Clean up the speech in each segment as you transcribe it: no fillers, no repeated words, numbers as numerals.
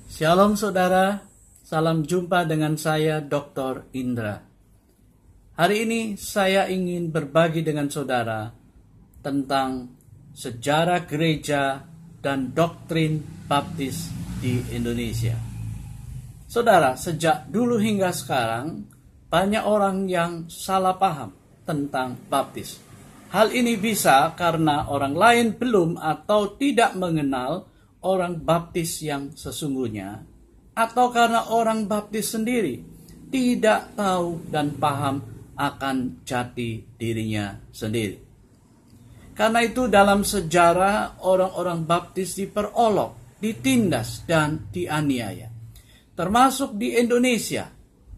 Shalom saudara, salam jumpa dengan saya Dr. Indra. Hari ini saya ingin berbagi dengan saudara tentang sejarah gereja dan doktrin baptis di Indonesia. Saudara, sejak dulu hingga sekarang banyak orang yang salah paham tentang baptis. Hal ini bisa karena orang lain belum atau tidak mengenal orang baptis yang sesungguhnya, atau karena orang baptis sendiri tidak tahu dan paham akan jati dirinya sendiri. Karena itu dalam sejarah orang-orang baptis diperolok, ditindas dan dianiaya. Termasuk di Indonesia,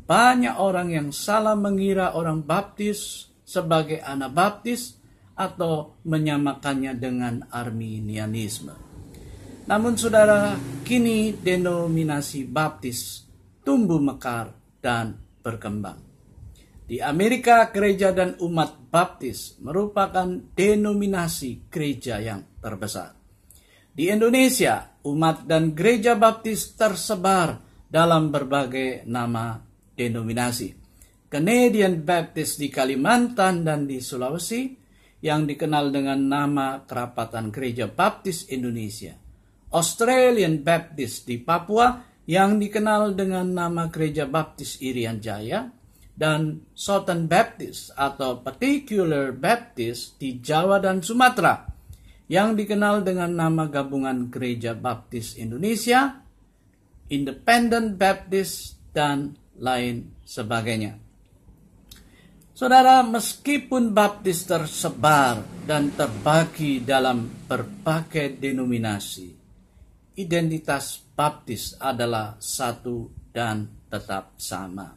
banyak orang yang salah mengira orang baptis sebagai Anabaptis atau menyamakannya dengan Arminianisme. Namun saudara, kini denominasi baptis tumbuh mekar dan berkembang. Di Amerika, gereja dan umat baptis merupakan denominasi gereja yang terbesar. Di Indonesia, umat dan gereja baptis tersebar dalam berbagai nama denominasi. Canadian Baptist di Kalimantan dan di Sulawesi, yang dikenal dengan nama Kerapatan Gereja Baptis Indonesia. Australian Baptist di Papua, yang dikenal dengan nama Gereja Baptis Irian Jaya, dan Southern Baptist atau Particular Baptist di Jawa dan Sumatera, yang dikenal dengan nama Gabungan Gereja Baptis Indonesia, Independent Baptist, dan lain sebagainya. Saudara, meskipun baptis tersebar dan terbagi dalam berbagai denominasi, identitas baptis adalah satu dan tetap sama.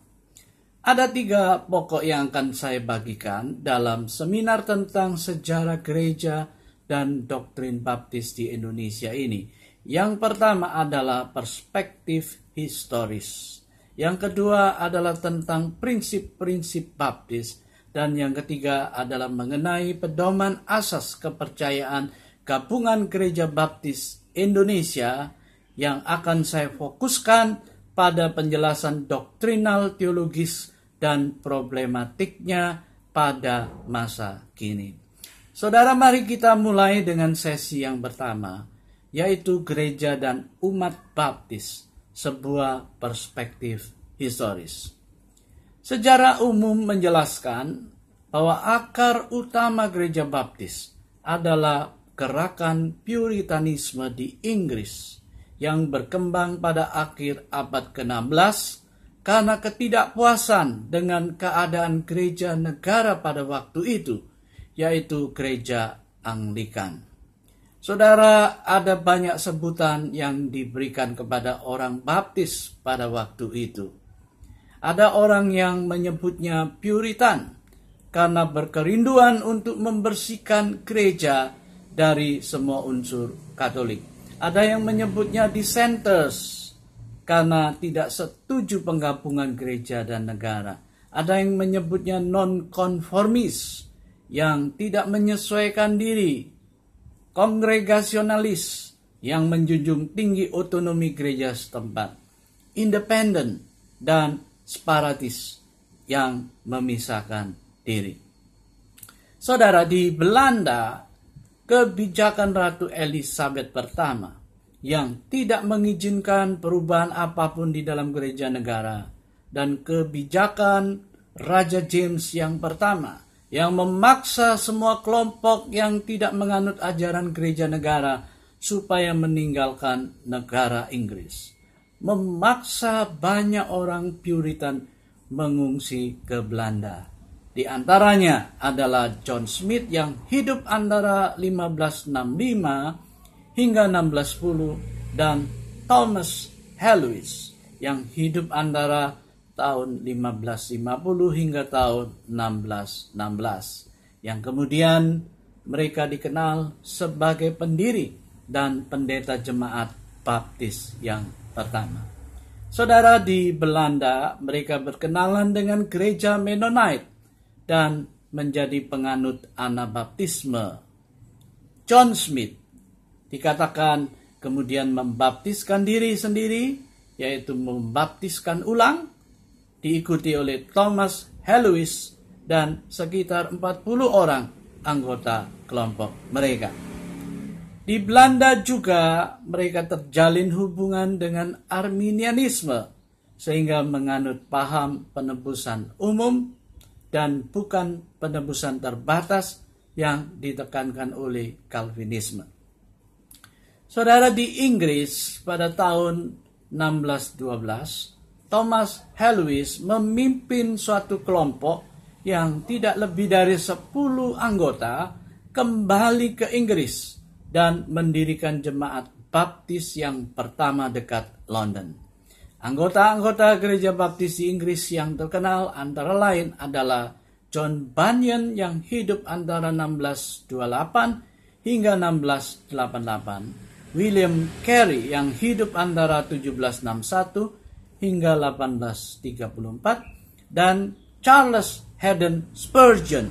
Ada 3 pokok yang akan saya bagikan dalam seminar tentang sejarah gereja dan doktrin baptis di Indonesia ini. Yang pertama adalah perspektif historis. Yang kedua adalah tentang prinsip-prinsip baptis. Dan yang ketiga adalah mengenai pedoman asas kepercayaan Gabungan Gereja Baptis Indonesia, yang akan saya fokuskan pada penjelasan doktrinal teologis dan problematiknya pada masa kini. Saudara, mari kita mulai dengan sesi yang pertama, yaitu gereja dan umat baptis, sebuah perspektif historis. Sejarah umum menjelaskan bahwa akar utama gereja baptis adalah gerakan Puritanisme di Inggris yang berkembang pada akhir abad ke-16 karena ketidakpuasan dengan keadaan gereja negara pada waktu itu, yaitu gereja Anglikan. Saudara, ada banyak sebutan yang diberikan kepada orang baptis pada waktu itu. Ada orang yang menyebutnya Puritan karena berkerinduan untuk membersihkan gereja dari semua unsur Katolik. Ada yang menyebutnya Dissenters karena tidak setuju penggabungan gereja dan negara. Ada yang menyebutnya non-konformis yang tidak menyesuaikan diri. Kongregasionalis yang menjunjung tinggi otonomi gereja setempat, independen, dan separatis yang memisahkan diri. Saudara, di Belanda, kebijakan Ratu Elizabeth pertama yang tidak mengizinkan perubahan apapun di dalam gereja negara, dan kebijakan Raja James yang pertama yang memaksa semua kelompok yang tidak menganut ajaran gereja negara supaya meninggalkan negara Inggris. Memaksa banyak orang Puritan mengungsi ke Belanda. Di antaranya adalah John Smith yang hidup antara 1565 hingga 1610 dan Thomas Helwys yang hidup antara tahun 1550 hingga tahun 1616, yang kemudian mereka dikenal sebagai pendiri dan pendeta jemaat baptis yang pertama. Saudara, di Belanda mereka berkenalan dengan gereja Mennonite dan menjadi penganut Anabaptisme. John Smith dikatakan kemudian membaptiskan diri sendiri, yaitu membaptiskan ulang, diikuti oleh Thomas Helwys dan sekitar 40 orang anggota kelompok mereka. Di Belanda juga mereka terjalin hubungan dengan Arminianisme, sehingga menganut paham penebusan umum dan bukan penebusan terbatas yang ditekankan oleh Calvinisme. Saudara, di Inggris pada tahun 1612, Thomas Helwys memimpin suatu kelompok yang tidak lebih dari 10 anggota kembali ke Inggris dan mendirikan jemaat baptis yang pertama dekat London. Anggota-anggota gereja baptis di Inggris yang terkenal antara lain adalah John Bunyan yang hidup antara 1628 hingga 1688, William Carey yang hidup antara 1761 hingga 1834, dan Charles Haddon Spurgeon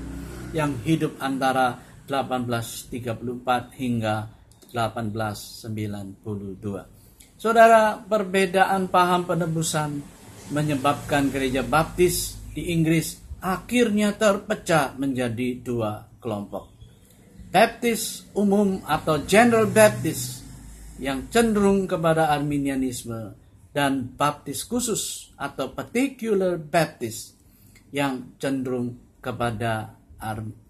yang hidup antara 1834 hingga 1892. Saudara, perbedaan paham penebusan menyebabkan gereja baptis di Inggris akhirnya terpecah menjadi 2 kelompok. Baptis umum atau General Baptist yang cenderung kepada Arminianisme, dan baptis khusus atau Particular Baptist yang cenderung kepada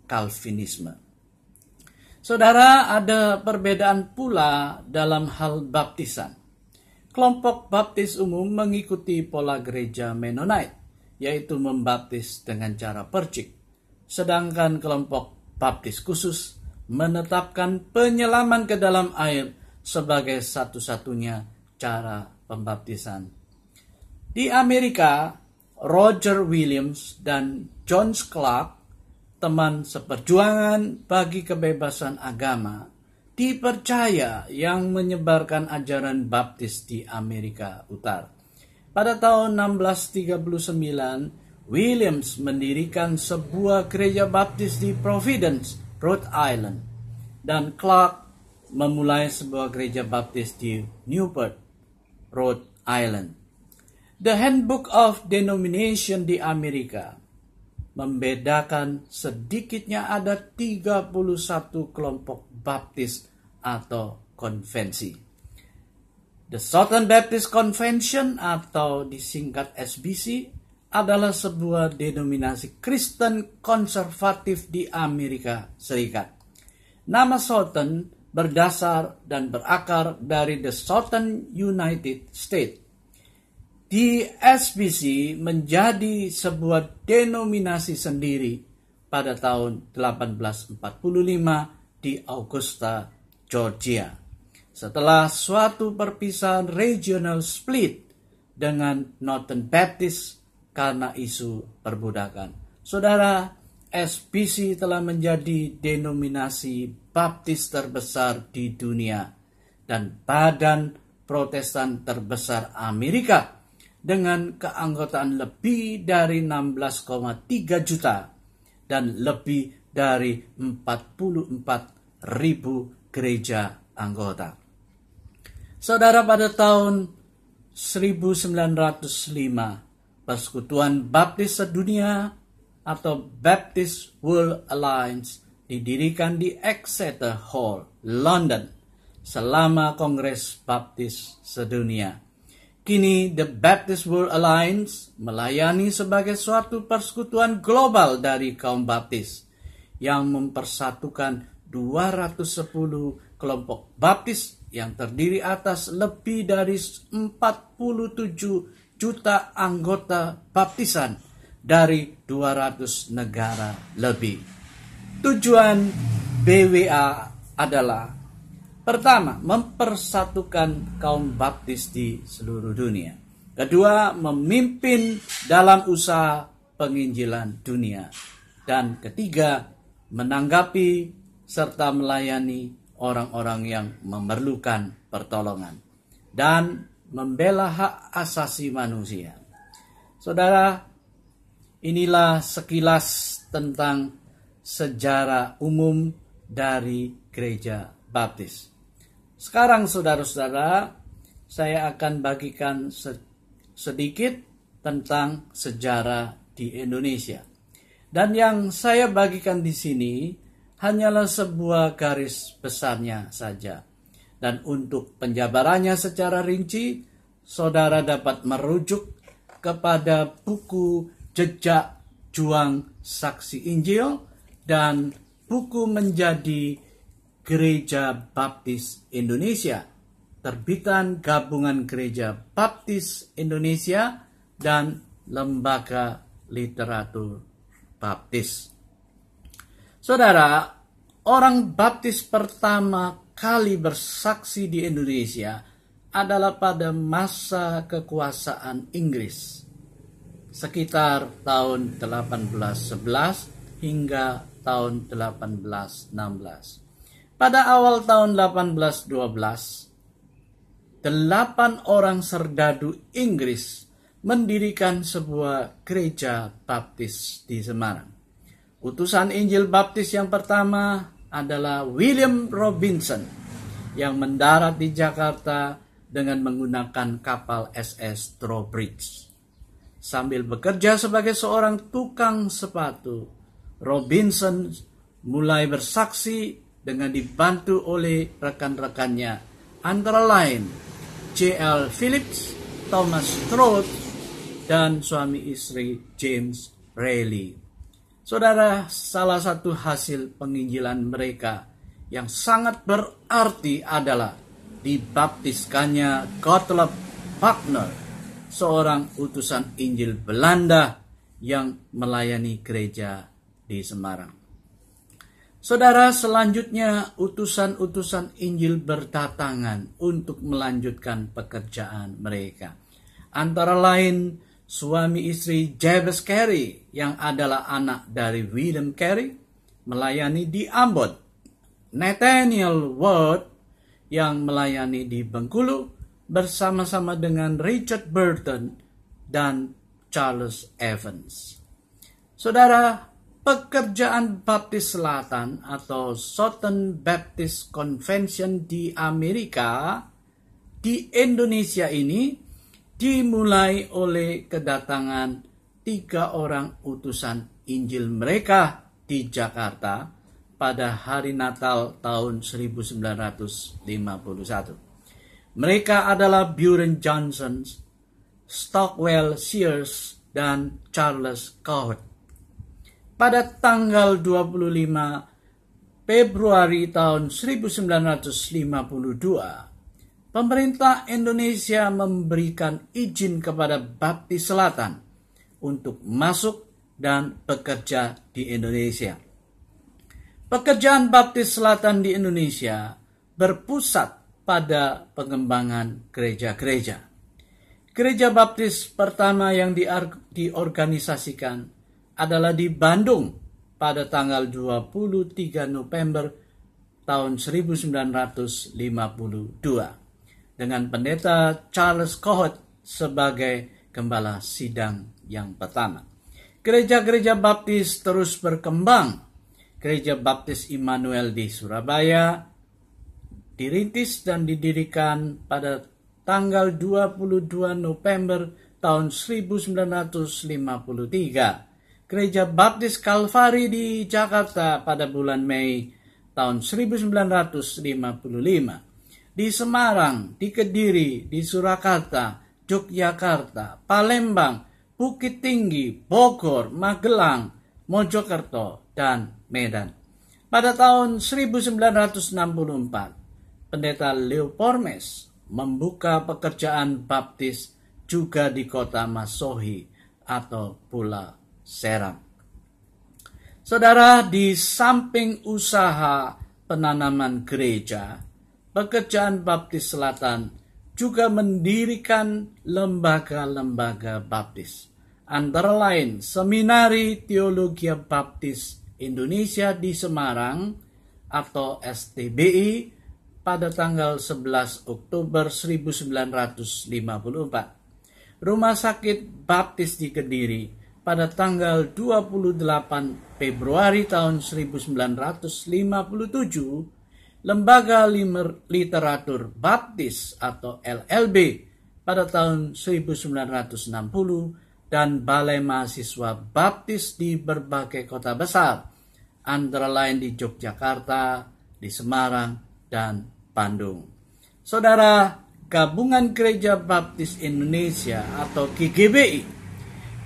Calvinisme. Saudara, ada perbedaan pula dalam hal baptisan. Kelompok baptis umum mengikuti pola gereja Mennonite, yaitu membaptis dengan cara percik. Sedangkan kelompok baptis khusus menetapkan penyelaman ke dalam air sebagai satu-satunya cara pembaptisan. Di Amerika, Roger Williams dan John Clark, teman seperjuangan bagi kebebasan agama, dipercaya yang menyebarkan ajaran baptis di Amerika Utara. Pada tahun 1639, Williams mendirikan sebuah gereja baptis di Providence, Rhode Island, dan Clark memulai sebuah gereja baptis di Newport, Rhode Island. The Handbook of Denomination di Amerika membedakan sedikitnya ada 31 kelompok baptis atau konvensi. The Southern Baptist Convention atau disingkat SBC adalah sebuah denominasi Kristen konservatif di Amerika Serikat. Nama Southern berdasar dan berakar dari the Southern United States. Di SBC menjadi sebuah denominasi sendiri pada tahun 1845 di Augusta, Georgia. Setelah suatu perpisahan regional split dengan Northern Baptist karena isu perbudakan. Saudara, SBC telah menjadi denominasi baptis terbesar di dunia dan badan Protestan terbesar Amerika dengan keanggotaan lebih dari 16,3 juta dan lebih dari 44.000 gereja anggota. Saudara, pada tahun 1905, Persekutuan Baptis Sedunia atau Baptist World Alliance didirikan di Exeter Hall, London, selama Kongres Baptis Sedunia. Kini The Baptist World Alliance melayani sebagai suatu persekutuan global dari kaum baptis yang mempersatukan 210 kelompok baptis yang terdiri atas lebih dari 47 juta anggota baptisan dari 200 negara lebih. Tujuan BWA adalah: pertama, mempersatukan kaum baptis di seluruh dunia. Kedua, memimpin dalam usaha penginjilan dunia. Dan ketiga, menanggapi serta melayani orang-orang yang memerlukan pertolongan. Dan membela hak asasi manusia. Saudara, inilah sekilas tentang sejarah umum dari gereja baptis. Sekarang saudara-saudara, saya akan bagikan sedikit tentang sejarah di Indonesia. Dan yang saya bagikan di sini hanyalah sebuah garis besarnya saja. Dan untuk penjabarannya secara rinci, saudara dapat merujuk kepada buku Jejak Juang Saksi Injil dan buku Menjadi Gereja Baptis Indonesia, terbitan Gabungan Gereja Baptis Indonesia dan Lembaga Literatur Baptis. Saudara, orang Baptis pertama kali bersaksi di Indonesia adalah pada masa kekuasaan Inggris, sekitar tahun 1811 hingga tahun 1816. Pada awal tahun 1812, 8 orang serdadu Inggris mendirikan sebuah gereja baptis di Semarang. Utusan Injil Baptis yang pertama adalah William Robinson yang mendarat di Jakarta dengan menggunakan kapal SS Trowbridge. Sambil bekerja sebagai seorang tukang sepatu, Robinson mulai bersaksi dengan dibantu oleh rekan-rekannya, antara lain J.L. Phillips, Thomas Trott, dan suami istri James Raleigh. Saudara, salah satu hasil penginjilan mereka yang sangat berarti adalah dibaptiskannya Gottlob Wagner, seorang utusan Injil Belanda yang melayani gereja di Semarang. Saudara, selanjutnya utusan-utusan Injil berdatangan untuk melanjutkan pekerjaan mereka. Antara lain suami istri Jabez Carey yang adalah anak dari William Carey melayani di Ambon, Nathaniel Ward yang melayani di Bengkulu bersama-sama dengan Richard Burton dan Charles Evans. Saudara, pekerjaan Baptis Selatan atau Southern Baptist Convention di Amerika, di Indonesia ini dimulai oleh kedatangan 3 orang utusan Injil mereka di Jakarta pada hari Natal tahun 1951. Mereka adalah Buren Johnson, Stockwell Sears, dan Charles Coward. Pada tanggal 25 Februari tahun 1952, pemerintah Indonesia memberikan izin kepada Baptis Selatan untuk masuk dan bekerja di Indonesia. Pekerjaan Baptis Selatan di Indonesia berpusat pada pengembangan gereja-gereja. Gereja Baptis pertama yang diorganisasikan adalah di Bandung pada tanggal 23 November tahun 1952. Dengan pendeta Charles Coward sebagai gembala sidang yang pertama. Gereja-gereja Baptis terus berkembang. Gereja Baptis Immanuel di Surabaya dirintis dan didirikan pada tanggal 22 November tahun 1953. Gereja Baptis Kalvari di Jakarta pada bulan Mei tahun 1955. Di Semarang, di Kediri, di Surakarta, Yogyakarta, Palembang, Bukit Tinggi, Bogor, Magelang, Mojokerto, dan Medan. Pada tahun 1964, Pendeta Leo Pormes membuka pekerjaan baptis juga di kota Masohi atau Pulau Seram. Saudara, di samping usaha penanaman gereja, pekerjaan Baptis Selatan juga mendirikan lembaga-lembaga baptis. Antara lain Seminari Teologia Baptis Indonesia di Semarang atau STBI pada tanggal 11 Oktober 1954. Rumah Sakit Baptis di Kediri pada tanggal 28 Februari tahun 1957 Lembaga Literatur Baptis atau LLB pada tahun 1960 dan Balai Mahasiswa Baptis di berbagai kota besar, antara lain di Yogyakarta, di Semarang, dan Bandung. Saudara, Gabungan Gereja Baptis Indonesia atau GGBI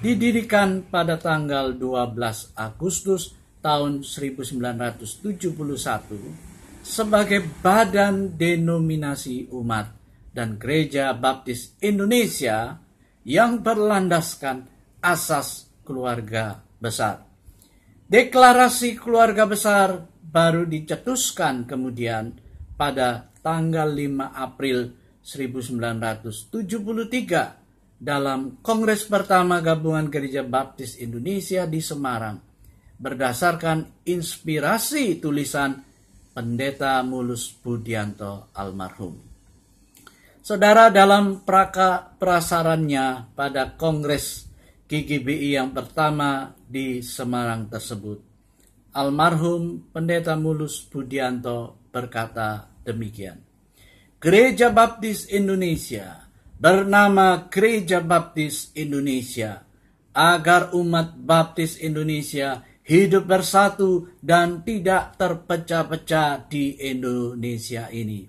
didirikan pada tanggal 12 Agustus tahun 1971 sebagai badan denominasi umat dan Gereja Baptis Indonesia yang berlandaskan asas keluarga besar. Deklarasi keluarga besar baru dicetuskan kemudian pada tanggal 5 April 1973 dalam Kongres pertama Gabungan Gereja Baptis Indonesia di Semarang berdasarkan inspirasi tulisan Pendeta Mulus Budianto almarhum. Saudara, dalam prasarannya pada Kongres GGBI yang pertama di Semarang tersebut, almarhum Pendeta Mulus Budianto berkata demikian. Gereja Baptis Indonesia bernama Gereja Baptis Indonesia agar umat Baptis Indonesia hidup bersatu dan tidak terpecah-pecah di Indonesia ini.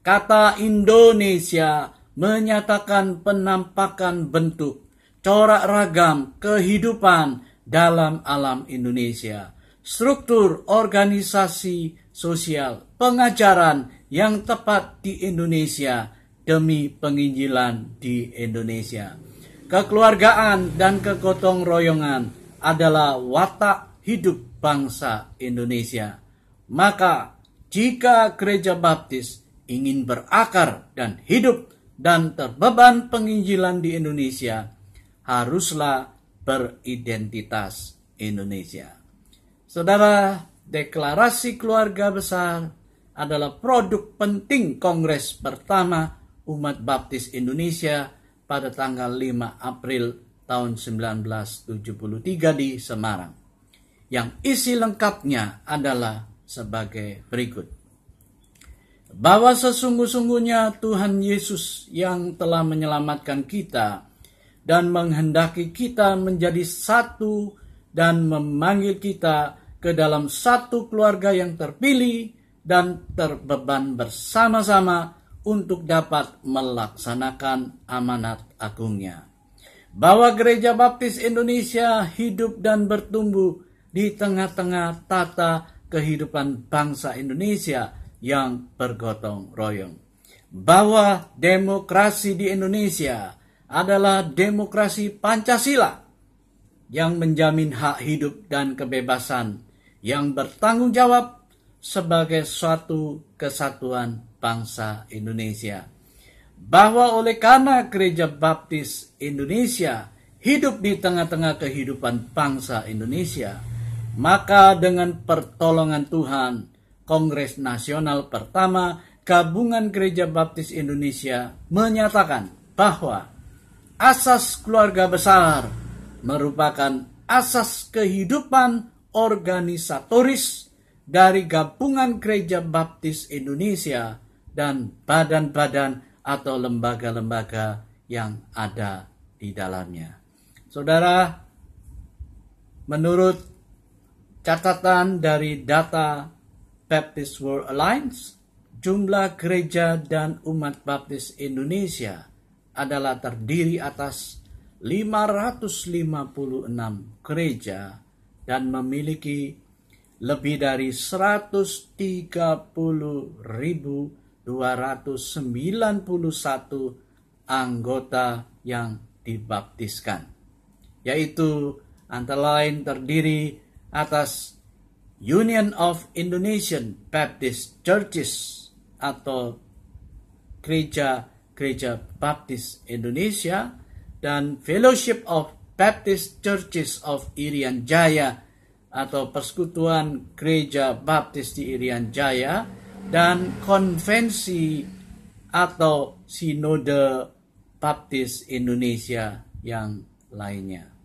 Kata Indonesia menyatakan penampakan bentuk, corak ragam kehidupan dalam alam Indonesia, struktur organisasi sosial, pengajaran yang tepat di Indonesia demi penginjilan di Indonesia. Kekeluargaan dan kegotong royongan adalah watak hidup bangsa Indonesia. Maka jika Gereja Baptis ingin berakar dan hidup dan terbeban penginjilan di Indonesia, haruslah beridentitas Indonesia. Saudara, deklarasi keluarga besar adalah produk penting Kongres pertama Umat Baptis Indonesia pada tanggal 5 April tahun 1973 di Semarang. Yang isi lengkapnya adalah sebagai berikut. Bahwa sesungguh-sungguhnya Tuhan Yesus yang telah menyelamatkan kita dan menghendaki kita menjadi satu dan memanggil kita ke dalam satu keluarga yang terpilih dan terbeban bersama-sama untuk dapat melaksanakan amanat agungnya. Bahwa Gereja Baptis Indonesia hidup dan bertumbuh di tengah-tengah tata kehidupan bangsa Indonesia yang bergotong royong. Bahwa demokrasi di Indonesia adalah demokrasi Pancasila yang menjamin hak hidup dan kebebasan yang bertanggung jawab sebagai suatu kesatuan bangsa Indonesia. Bahwa oleh karena Gereja Baptis Indonesia hidup di tengah-tengah kehidupan bangsa Indonesia, maka dengan pertolongan Tuhan, Kongres Nasional pertama Gabungan Gereja Baptis Indonesia menyatakan bahwa asas keluarga besar merupakan asas kehidupan organisatoris dari Gabungan Gereja Baptis Indonesia dan badan-badan atau lembaga-lembaga yang ada di dalamnya. Saudara, menurut catatan dari data Baptist World Alliance, jumlah gereja dan umat Baptis Indonesia adalah terdiri atas 556 gereja dan memiliki lebih dari 130.291 anggota yang dibaptiskan, yaitu antara lain terdiri atas Union of Indonesian Baptist Churches atau Gereja Baptis Indonesia dan Fellowship of Baptist Churches of Irian Jaya atau Persekutuan Gereja Baptis di Irian Jaya dan Konvensi atau Sinode Baptis Indonesia yang lainnya.